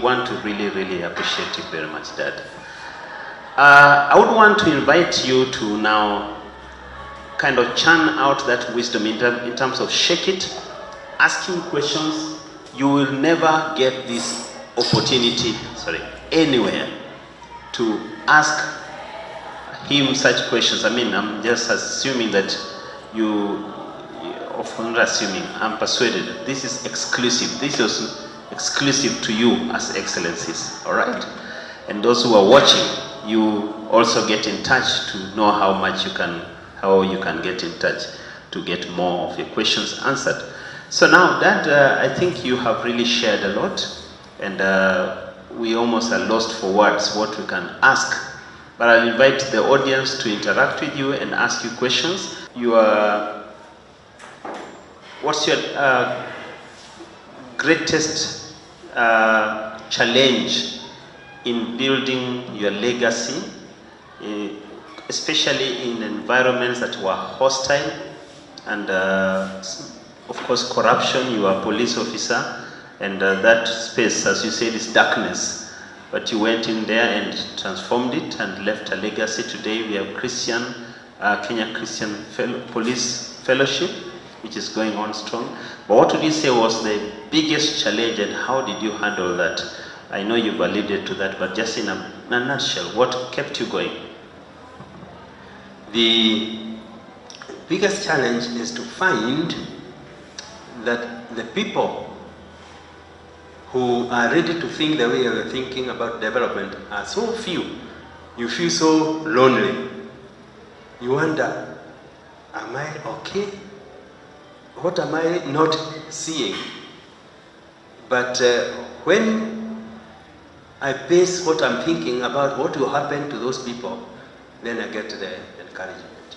want to really, really appreciate you very much, Dad. I would want to invite you to now kind of churn out that wisdom in terms of shake it, asking questions. You will never get this opportunity, anywhere to ask him such questions. I mean, I'm just assuming that not assuming, I'm persuaded. This is exclusive. This is exclusive to you as excellencies, all right? And those who are watching, you also get in touch to know how you can get in touch to get more of your questions answered. So now, Dad, I think you have really shared a lot, and we almost are lost for words what we can ask. But I'll invite the audience to interact with you and ask you questions. What's your greatest challenge in building your legacy, especially in environments that were hostile and of course corruption? You are a police officer, and that space, as you said, is darkness, but you went in there and transformed it and left a legacy. Today we have Kenya Christian Police Fellowship, which is going on strong. But what would you say was the biggest challenge, and how did you handle that? I know you've alluded to that, but just in a nutshell, what kept you going? The biggest challenge is to find that the people who are ready to think the way you're thinking about development are so few. You feel so lonely. You wonder, am I okay? What am I not seeing? But when I base what I'm thinking about what will happen to those people, then I get the encouragement.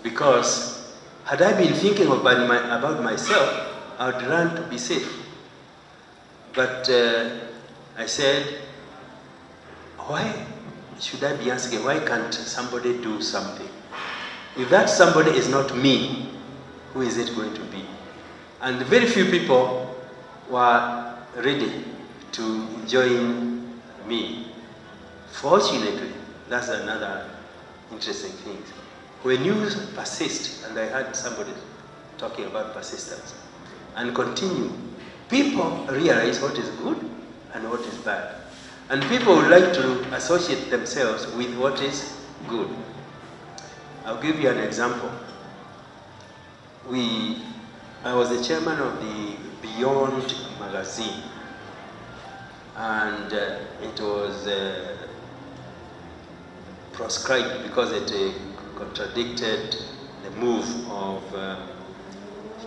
Because had I been thinking about myself, I would run to be safe. But I said, why should I be asking, why can't somebody do something? If that somebody is not me, who is it going to be? And very few people were ready to join me. Fortunately, that's another interesting thing. When you persist, and I heard somebody talking about persistence, and continue, people realize what is good and what is bad. And people would like to associate themselves with what is good. I'll give you an example. I was the chairman of the Beyond magazine, and it was proscribed because it contradicted the move of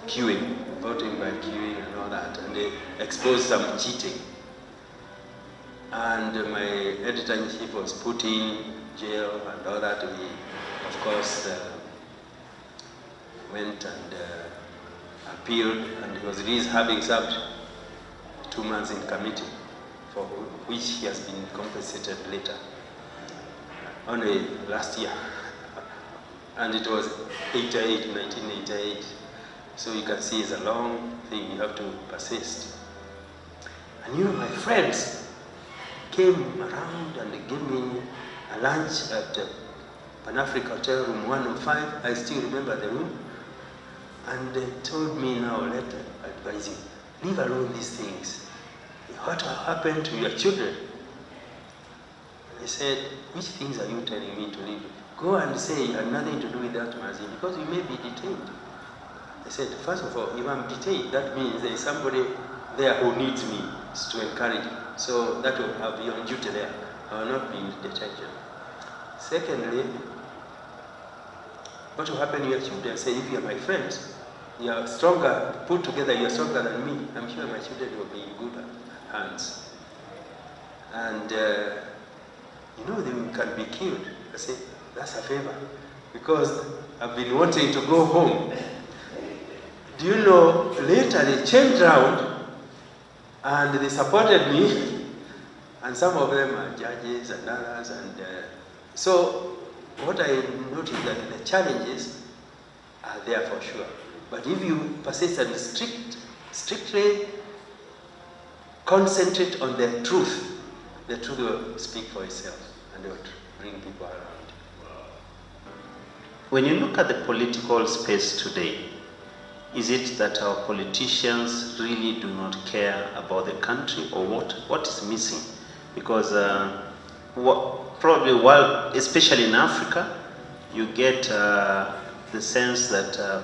queuing, voting by queuing and all that, and they exposed some cheating. And my editor-in-chief was put in jail and all that. We, of course, went and appealed, and he was released having served 2 months in committee, for which he has been compensated later, only last year. And it was 1988. So you can see it's a long thing, you have to persist. And you know, my friends came around and they gave me a lunch at Pan-Africa Hotel, room 105. I still remember the room. And they told me, now let me advise you, leave alone these things. What will happen to your children? I said, which things are you telling me to leave? Go and say you have nothing to do with that magazine because you may be detained. I said, first of all, if I'm detained, that means there is somebody there who needs me to encourage. So that will have be on duty there. I will not be in detention. Secondly, what will happen to your children? Say, if you are my friends, you are stronger, put together, you are stronger than me. I'm sure my children will be in good hands. And, you know, they can be killed. I say, that's a favor, because I've been wanting to go home. Do you know, later they changed around and they supported me, and some of them are judges and others. And so what I noticed is that the challenges are there for sure. But if you persist and strictly concentrate on the truth will speak for itself and it will bring people around. When you look at the political space today, is it that our politicians really do not care about the country, or what is missing? Because probably, especially in Africa, you get the sense that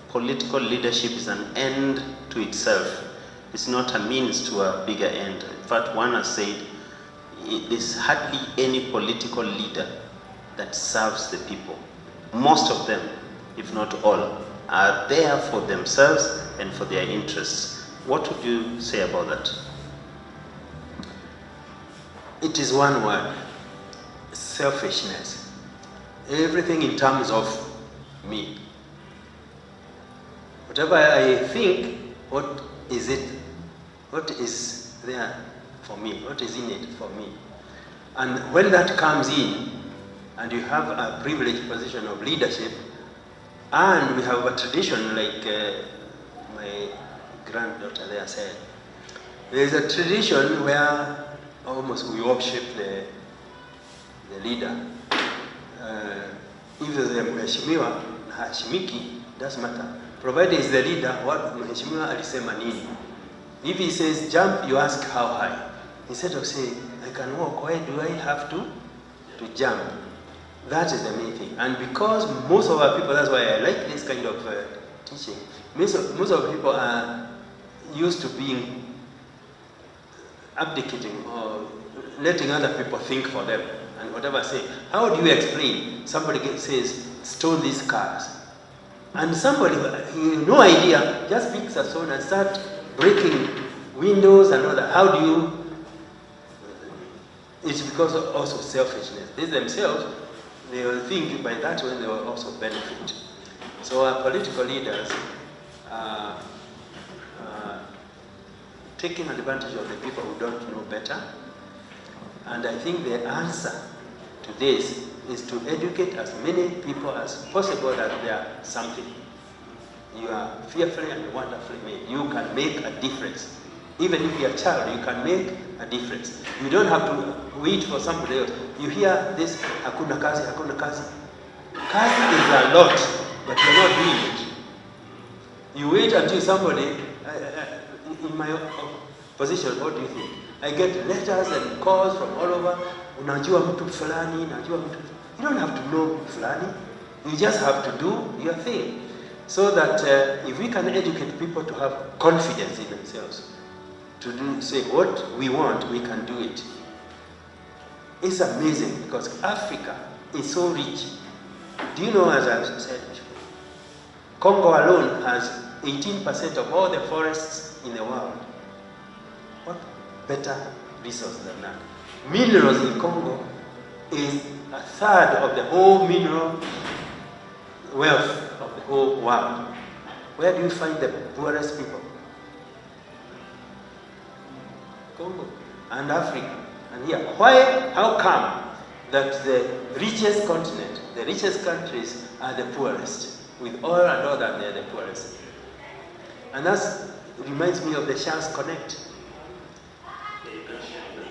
political leadership is an end to itself. It's not a means to a bigger end. In fact, one has said there's hardly any political leader that serves the people. Most of them, if not all, are there for themselves and for their interests. What would you say about that? It is one word: selfishness. Everything in terms of me. Whatever I think, what is there for me? What is in it for me? And when that comes in, and you have a privileged position of leadership, and we have a tradition like my granddaughter there said, there is a tradition where almost we worship the leader. If there's a mheshimiwa na hashimiki, doesn't matter. Provided is the leader, what mheshimiwa alisema nini. If he says jump, you ask how high. Instead of saying, I can walk, why do I have to jump? That is the main thing. And because most of our people, that's why I like this kind of teaching, most of people are used to being abdicating or letting other people think for them. And whatever I say, how do you explain? Somebody says, stone these cars. And somebody, no idea, just picks a stone and start breaking windows and all that. How do you? It's because of also selfishness. They themselves, they will think by that way they will also benefit. So our political leaders are taking advantage of the people who don't know better. And I think the answer to this is to educate as many people as possible that they are something. You are fearfully and wonderfully made. You can make a difference. Even if you're a child, you can make a difference. You don't have to wait for somebody else. You hear this, hakuna kazi, hakuna kazi. Kazi is a lot, but you're not doing it. You wait until somebody, in my position, what do you think? I get letters and calls from all over. Unajua mtu fulani, unajua mtu. You don't have to know fulani. You just have to do your thing. So that if we can educate people to have confidence in themselves, to say what we want, we can do it. It's amazing because Africa is so rich. Do you know, as I've said, Congo alone has 18% of all the forests in the world. What better resource than that? Minerals in Congo is a third of the whole mineral wealth of the whole world. Where do you find the poorest people? Congo and Africa. And here, why? How come that the richest continent, the richest countries are the poorest? With all and all that, they are the poorest. And that reminds me of the Charles Connect.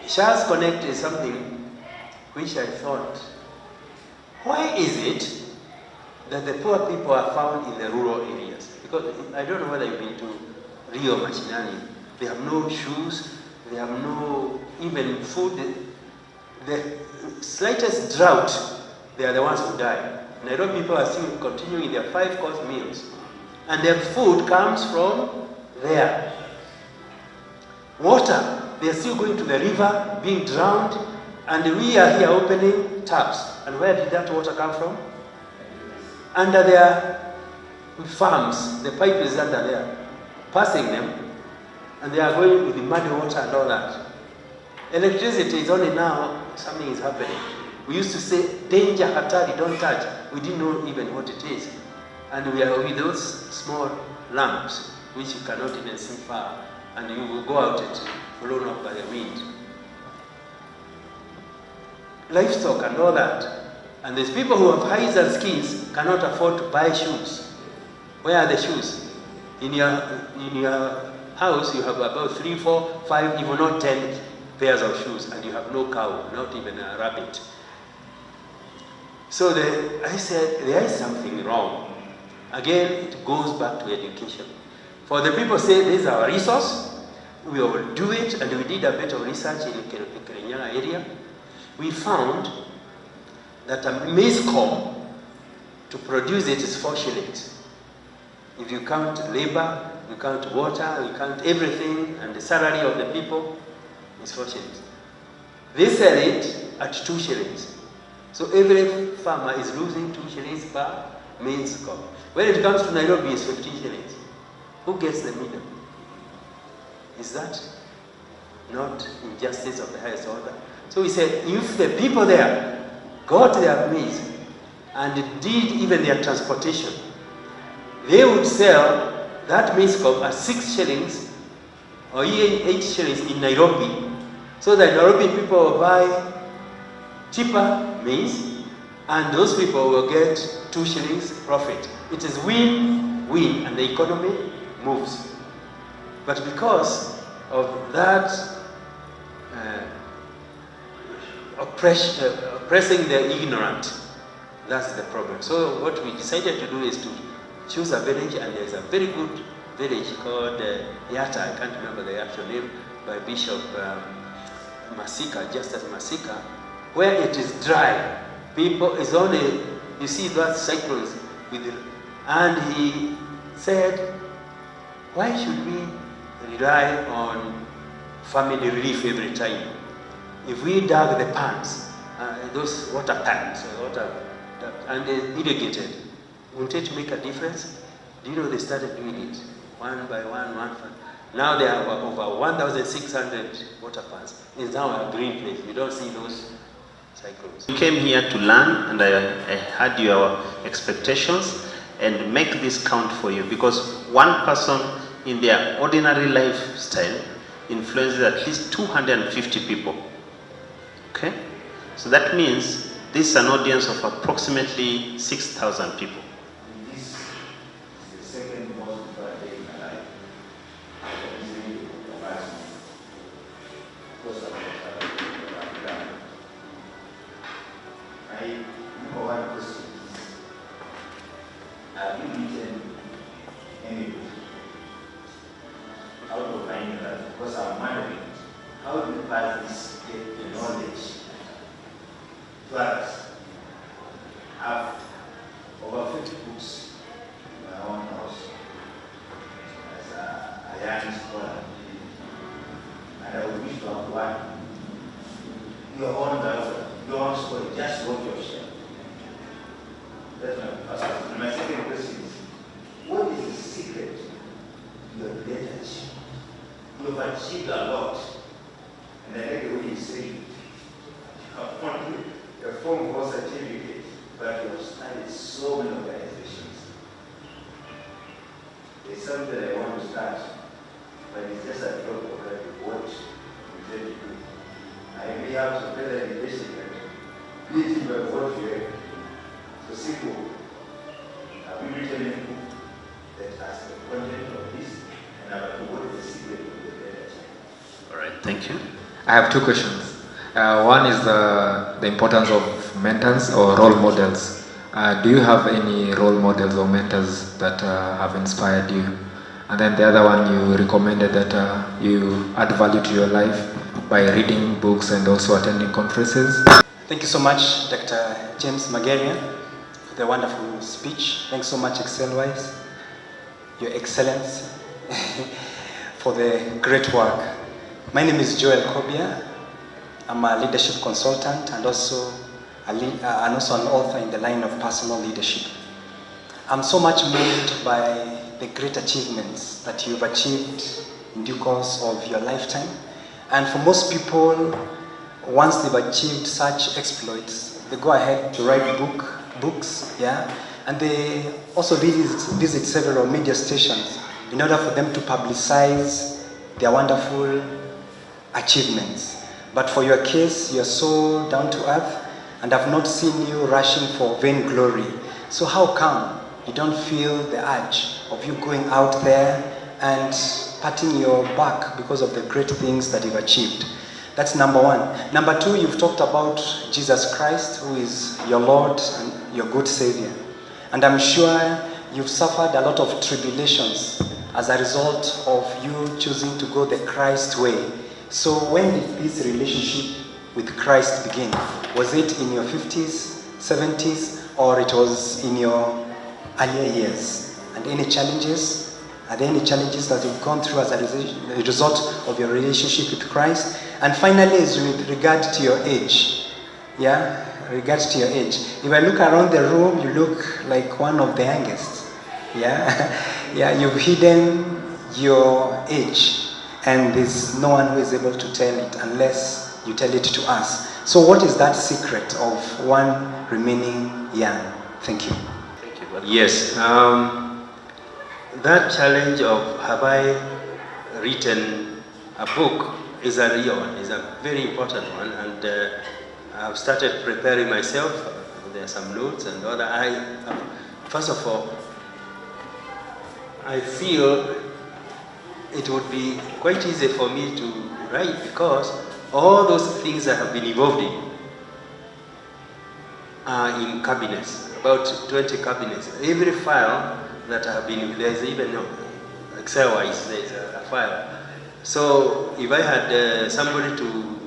Charles Connect is something which I thought, why is it that the poor people are found in the rural areas? Because I don't know whether you've been to Rio Machinani. They have no shoes, they have no even food. The slightest drought, they are the ones who die. Nairobi people are still continuing their 5-course meals. And their food comes from there. Water, they are still going to the river, being drowned, and we are here opening taps. And where did that water come from? Under their farms, the pipe is under there, passing them, and they are going with the muddy water and all that. Electricity is only now, something is happening. We used to say, danger, hatari, don't touch. We didn't know even what it is. And we are with those small lamps, which you cannot even see far, and you will go out and blown up by the wind. Livestock and all that. And there's people who have hides and skins cannot afford to buy shoes. Where are the shoes? In your house, you have about 3, 4, 5, even not 10 pairs of shoes, and you have no cow, not even a rabbit. So I said, there is something wrong. Again, it goes back to education. For the people say, this is our resource, we will do it, and we did a bit of research in the Kirinyaga area. We found that a maize cob, to produce it is 4 shillings. If you count labor, you count water, you count everything, and the salary of the people, it's 4 shillings. They sell it at 2 shillings. So every farmer is losing 2 shillings per maize cob. When it comes to Nairobi, it's 15 shillings. Who gets the middle? Is that not injustice of the highest order? So we said, if the people there got their maize and did even their transportation, they would sell that maize cob at 6 shillings or even 8 shillings in Nairobi, so that Nairobi people will buy cheaper maize and those people will get 2 shillings profit. It is win-win and the economy moves. But because of that oppressing the ignorant, that's the problem. So what we decided to do is to choose a village, and there's a very good village called Yata, I can't remember the actual name, by Bishop Masika, Justice Masika, where it is dry. People is only, you see that cycles with it, and he said, why should we rely on family relief every time? If we dug the pans, those water pans, and they irrigated, wouldn't it make a difference? Do you know they started doing it one by one. Now there are over 1,600 water pans. It's now a green place. You don't see those cyclones. You came here to learn, and I had your expectations, and make this count for you, because one person in their ordinary lifestyle influences at least 250 people. Okay? So that means this is an audience of approximately 6,000 people. This is the second most important day in my life. I number one question is, have you written any book? How to find that? Because I'm wondering, how do you pass this knowledge to others? I have over 50 books in my own house as a young scholar, and I would wish to have one. Your own browser, your own story, just what you're sharing. That's my first question. And my second question is, what is the secret to your great achievement? You have achieved a lot, and I like the way you say it. You have won a phone call certificate, but you have studied so many organizations. There's something I want to start, but it's just a drop of what you said to do. I may have to further investigate, beating by what you have. So simple. Have you written a book that has the content of this, and about what is the secret of the great achievement? All right, thank you. I have two questions. One is the importance of mentors or role models. Do you have any role models or mentors that have inspired you? And then the other one, you recommended that you add value to your life by reading books and also attending conferences. Thank you so much, Dr. James Mageria, for the wonderful speech. Thanks so much, EXCELLENCY, Your Excellency, for the great work. My name is Joel Kobia. I'm a leadership consultant and also an author in the line of personal leadership. I'm so much moved by the great achievements that you've achieved in due course of your lifetime. And for most people, once they've achieved such exploits, they go ahead to write books, yeah? And they also visit several media stations in order for them to publicize their wonderful achievements. But for your case, you're so down to earth, and I've not seen you rushing for vainglory. So how come you don't feel the urge of you going out there and patting your back because of the great things that you've achieved. That's number one. Number two, you've talked about Jesus Christ, who is your Lord and your good Savior. And I'm sure you've suffered a lot of tribulations as a result of you choosing to go the Christ way. So when did this relationship with Christ begin? Was it in your 50s, 70s, or it was in your earlier years? And any challenges? Are there any challenges that you've gone through as a result of your relationship with Christ? And finally, is with regard to your age. Yeah, regards to your age. If I look around the room, you look like one of the youngest. Yeah, yeah, you've hidden your age, and there's no one who is able to tell it unless you tell it to us. So what is that secret of one remaining young? Thank you. Thank you. Yes, that challenge of have I written a book is a real one, is a very important one, and I've started preparing myself. There are some notes and other. First of all, I feel it would be quite easy for me to write because all those things I have been involved in are in cabinets, about 20 cabinets. Every file that I have been, there's even Excel-wise, there's a file. So if I had somebody to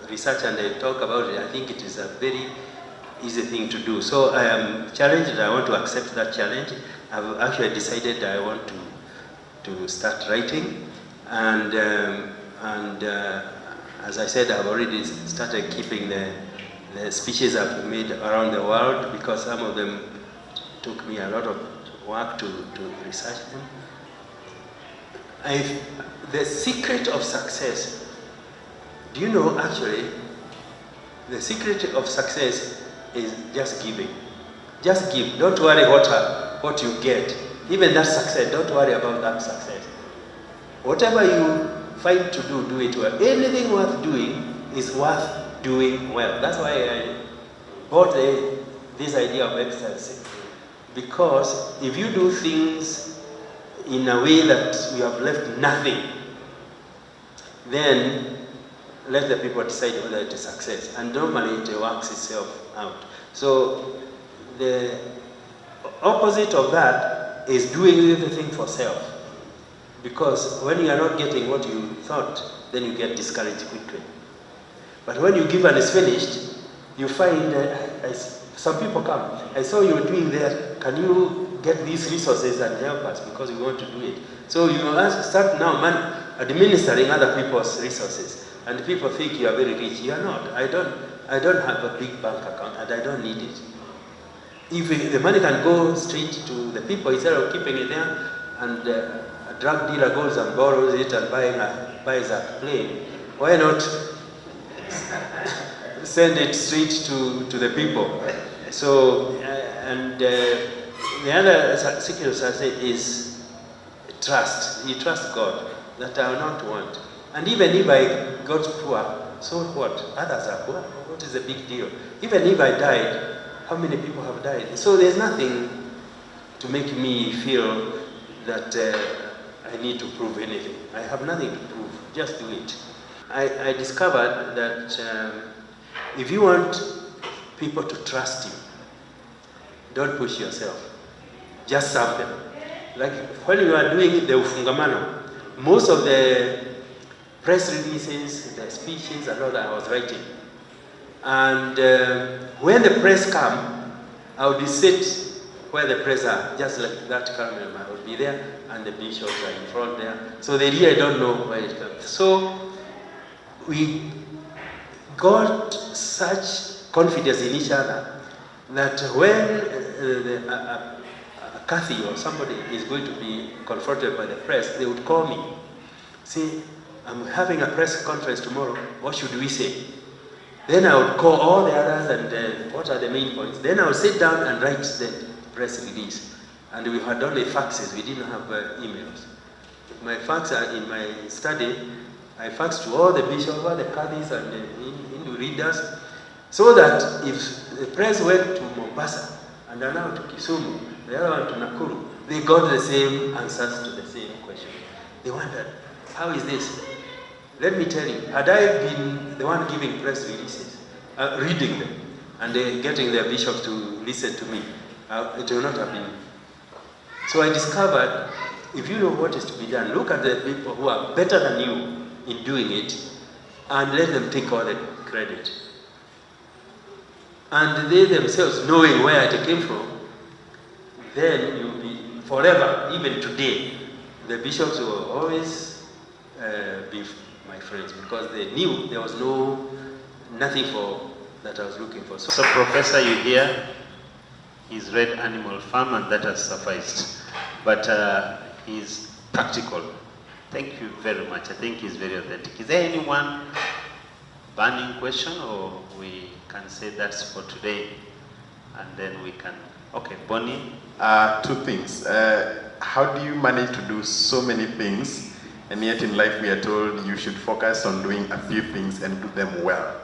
research and talk about it, I think it is a very easy thing to do. So I am challenged and I want to accept that challenge. I've actually decided I want to start writing, and as I said, I've already started keeping the speeches I've made around the world, because some of them took me a lot of work to research them. The secret of success, do you know actually, the secret of success is just giving. Just give, don't worry what you get. Even that success, don't worry about that success. Whatever you find to do, do it well. Anything worth doing is worth doing well. That's why I bought this idea of excellency. Because if you do things in a way that you have left nothing, then let the people decide whether it is success. And normally it works itself out. So the opposite of that is doing everything for self. Because when you are not getting what you thought, then you get discouraged quickly. But when you give and it's finished, you find some people come. I saw you doing that. Can you get these resources and help us because we want to do it? So you start now administering other people's resources, and people think you are very rich. You are not. I don't have a big bank account, and I don't need it. If the money can go straight to the people instead of keeping it there, and a drug dealer goes and borrows it and buys a plane, why not send it straight to the people? So, the other secret of success is trust. You trust God that I will not want. And even if I got poor, so what? Others are poor. What is the big deal? Even if I died, how many people have died? So there's nothing to make me feel that I need to prove anything. I have nothing to prove. Just do it. I discovered that if you want people to trust you, don't push yourself. Just serve them. Like when you are doing the ufungamano, most of the press releases, the speeches, and all that I was writing. And when the press come, I would be sit where the press are, just like that cameraman. I would be there, and the bishops are in front there. So they really don't know where it comes. So we got such confidence in each other that when Kathy or somebody is going to be confronted by the press, they would call me. Say, I'm having a press conference tomorrow, what should we say? Then I would call all the others and what are the main points. Then I would sit down and write the press release. And we had only faxes, we didn't have emails. My fax are in my study. I faxed to all the bishops, all the Kadis and the Hindu readers, so that if the press went to Mombasa and another to Kisumu, the other one to Nakuru, they got the same answers to the same question. They wondered, how is this? Let me tell you, had I been the one giving press releases, reading them, and getting their bishops to listen to me, it would not have been. So I discovered, if you know what is to be done, look at the people who are better than you in doing it, and let them take all the credit. And they themselves, knowing where it came from, then you'll be forever, even today, the bishops will always be my friends, because they knew there was nothing for that I was looking for. So Professor, you hear, he's read Animal Farm and that has sufficed. But he's practical. Thank you very much. I think he's very authentic. Is there anyone burning question, or we can say that's for today and then we can, okay, Bonnie? Two things. How do you manage to do so many things, and yet in life we are told you should focus on doing a few things and do them well?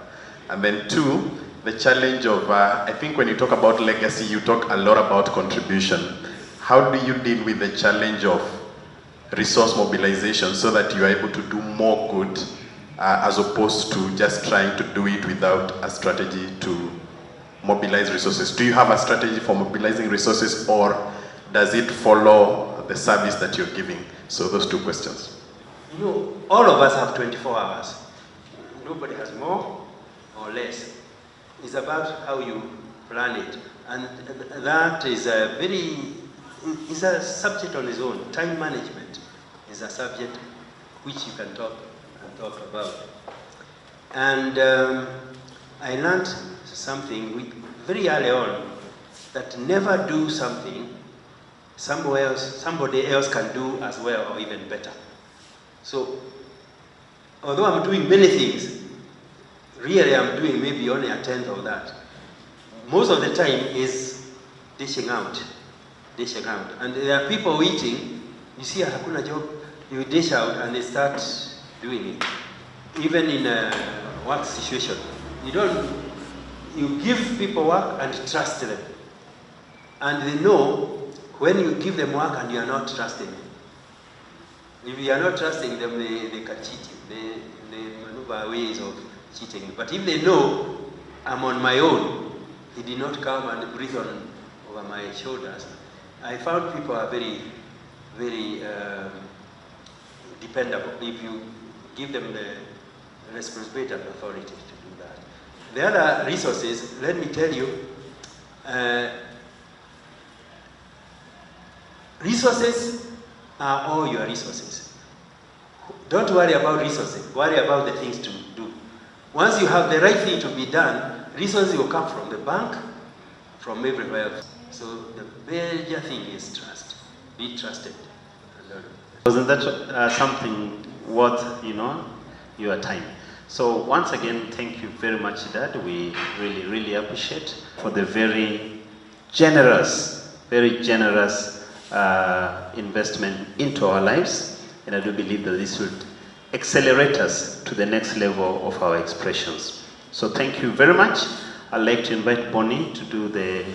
And then two, the challenge of, I think when you talk about legacy, you talk a lot about contribution. How do you deal with the challenge of resource mobilization so that you are able to do more good as opposed to just trying to do it without a strategy to mobilize resources? Do you have a strategy for mobilizing resources, or does it follow the service that you're giving? So those two questions. You know, all of us have 24 hours. Nobody has more or less. It's about how you plan it. And that is a is a subject on its own. Time management is a subject which you can talk about. And I learned something very early on, that never do something somebody else can do as well or even better. So, although I'm doing many things, really I'm doing maybe only a tenth of that. Most of the time is dishing out. And there are people waiting, you see a hakuna job, you dish out and they start doing it. Even in a work situation, you give people work and trust them. And they know when you give them work and you are not trusting them. If you are not trusting them, they can cheat you. They maneuver ways of cheating you. But if they know I'm on my own, he did not come and breathe over my shoulders, I found people are very, very dependable if you give them the responsibility and authority to do that. The other resources, let me tell you, resources are all your resources. Don't worry about resources, worry about the things to do. Once you have the right thing to be done, resources will come from the bank, from everywhere else. So the major thing is trust. Be trusted. Wasn't that something worth, your time? So once again, thank you very much, Dad. We really, really appreciate for the very generous investment into our lives. And I do believe that this will accelerate us to the next level of our expressions. So thank you very much. I'd like to invite Bonnie to do the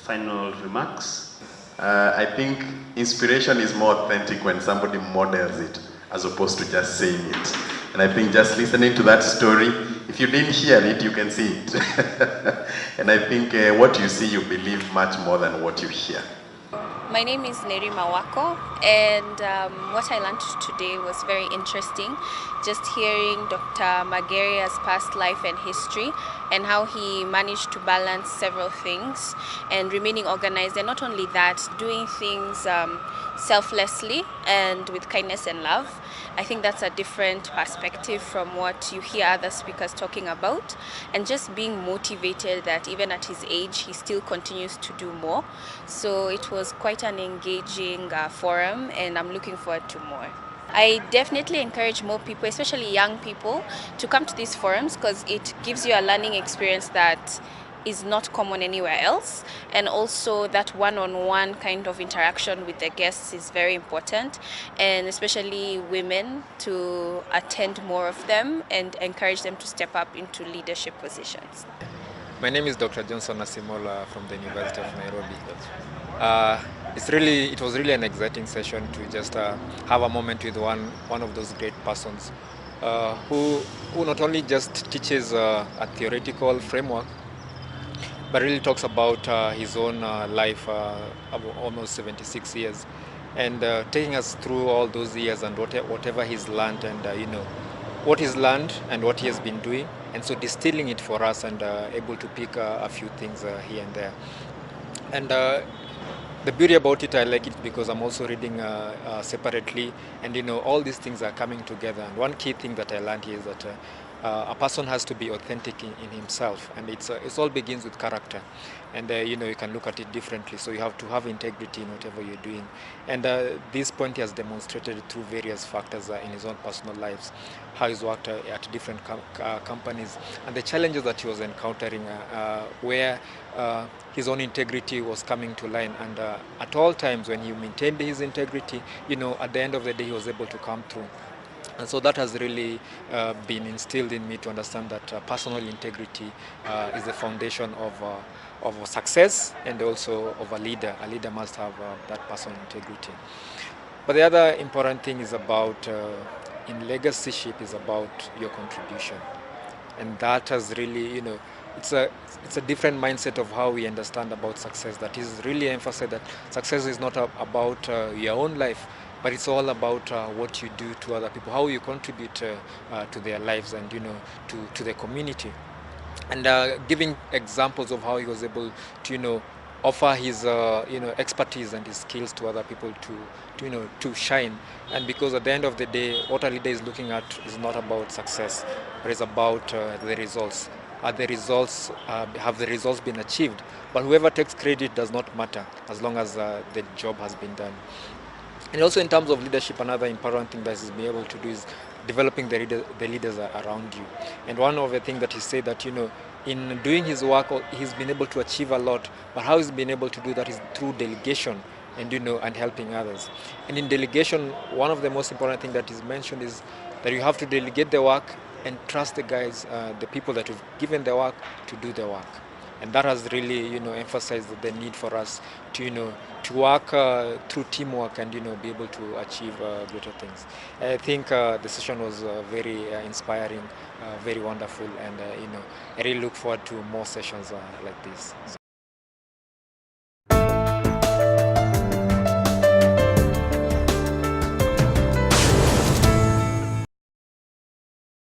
final remarks. I think inspiration is more authentic when somebody models it as opposed to just saying it. And I think just listening to that story, if you didn't hear it, you can see it. And I think what you see, you believe much more than what you hear. My name is Neri Mawako, and what I learned today was very interesting. Just hearing Dr. Mageria's past life and history, and how he managed to balance several things and remaining organized, and not only that, doing things selflessly and with kindness and love. I think that's a different perspective from what you hear other speakers talking about, and just being motivated that even at his age he still continues to do more. So it was quite an engaging forum, and I'm looking forward to more. I definitely encourage more people, especially young people, to come to these forums, because it gives you a learning experience that is not common anywhere else, and also that one-on-one kind of interaction with the guests is very important, and especially women, to attend more of them and encourage them to step up into leadership positions. My name is Dr. Johnson Asimola from the University of Nairobi. It was really an exciting session to just have a moment with one of those great persons who not only just teaches a theoretical framework, but really talks about his own life, almost 76 years, and taking us through all those years and whatever he's learned, and what he's learned and what he has been doing, and so distilling it for us and able to pick a few things here and there. And the beauty about it, I like it because I'm also reading separately, and all these things are coming together. And one key thing that I learned here is that a person has to be authentic in himself, and it all begins with character. And you can look at it differently. So you have to have integrity in whatever you're doing. And this point he has demonstrated through various factors in his own personal lives, how he's worked at different companies, and the challenges that he was encountering, where his own integrity was coming to line. And at all times, when he maintained his integrity, at the end of the day, he was able to come through. And so that has really been instilled in me to understand that personal integrity is the foundation of success, and also of a leader. A leader must have that personal integrity. But the other important thing is about, in legacyship, is about your contribution. And that has really, it's a different mindset of how we understand about success, that is really emphasized that success is not about your own life, but it's all about what you do to other people, how you contribute to their lives, and to the community. And giving examples of how he was able to offer his expertise and his skills to other people to shine. And because at the end of the day, what a leader is looking at is not about success, but it's about the results. Have the results been achieved? But whoever takes credit does not matter, as long as the job has been done. And also, in terms of leadership, another important thing that he's been able to do is developing the leaders around you. And one of the things that he said that, in doing his work, he's been able to achieve a lot, but how he's been able to do that is through delegation and helping others. And in delegation, one of the most important things that is mentioned is that you have to delegate the work and trust the guys, the people that you've given the work, to do the work. And that has really, emphasized the need for us to work through teamwork and, be able to achieve greater things. I think the session was very inspiring, very wonderful, and, I really look forward to more sessions like this.